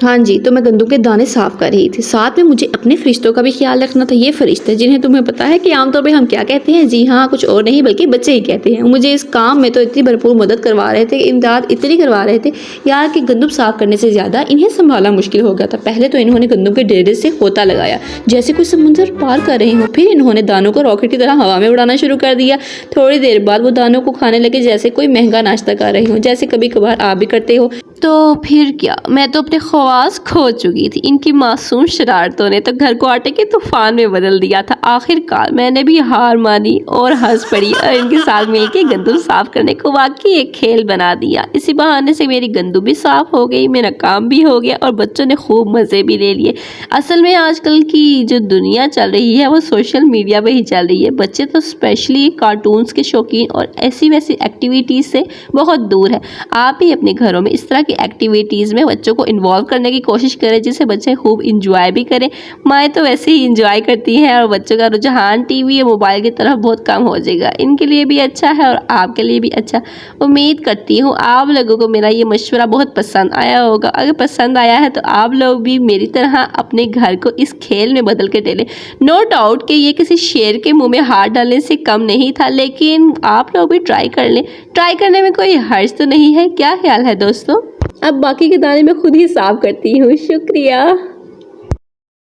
हाँ जी, तो मैं गंदम के दाने साफ़ कर रही थी। साथ में मुझे अपने फ़रिश्तों का भी ख़्याल रखना था। ये फ़रिश्ते जिन्हें तुम्हें पता है कि आम तौर पे हम क्या कहते हैं? जी हाँ, कुछ और नहीं बल्कि बच्चे ही कहते हैं। मुझे इस काम में तो इतनी भरपूर मदद करवा रहे थे, इमदाद इतनी करवा रहे थे यार कि गंदम साफ़ करने से ज़्यादा इन्हें सँभालना मुश्किल हो गया था। पहले तो इन्होंने गंदम के ढेर से गोता लगाया, जैसे कोई समुंदर पार कर रहे हों। फिर इन्होंने दानों को रॉकेट की तरह हवा में उड़ाना शुरू कर दिया। थोड़ी देर बाद वो दानों को खाने लगे जैसे कोई महँगा नाश्ता खा रहे हों, जैसे कभी-कभार आप भी करते हो। तो फिर क्या, मैं तो अपने ख़वास खो चुकी थी। इनकी मासूम शरारतों ने तो घर को आटे के तूफ़ान में बदल दिया था। आखिरकार मैंने भी हार मानी और हंस पड़ी और इनके साथ मिलके गंदम साफ़ करने को वाकई एक खेल बना दिया। इसी बहाने से मेरी गंदम भी साफ़ हो गई, मेरा काम भी हो गया और बच्चों ने खूब मज़े भी ले लिए। असल में आजकल की जो दुनिया चल रही है वो सोशल मीडिया पे ही चल रही है। बच्चे तो स्पेशली कार्टून्स के शौकीन और ऐसी वैसी एक्टिविटीज़ से बहुत दूर है। आप भी अपने घरों में इस तरह की एक्टिविटीज़ में बच्चों को इन्वॉल्व करने की कोशिश करें जिससे बच्चे खूब इंजॉय भी करें। माएँ तो वैसे ही इंजॉय करती हैं और बच्चों का रुझान टीवी या मोबाइल की तरफ बहुत कम हो जाएगा। इनके लिए भी अच्छा है और आपके लिए भी अच्छा। उम्मीद करती हूँ आप लोगों को मेरा ये मशवरा बहुत पसंद आया होगा। अगर पसंद आया है तो आप लोग भी मेरी तरह अपने घर को इस खेल में बदल के डालें। नो डाउट कि ये किसी शेर के मुंह में हाथ डालने से कम नहीं था, लेकिन आप लोग भी ट्राई कर लें। ट्राई करने में कोई हर्ज तो नहीं है। क्या ख्याल है दोस्तों? अब बाकी के दाने मैं खुद ही साफ करती हूँ। शुक्रिया।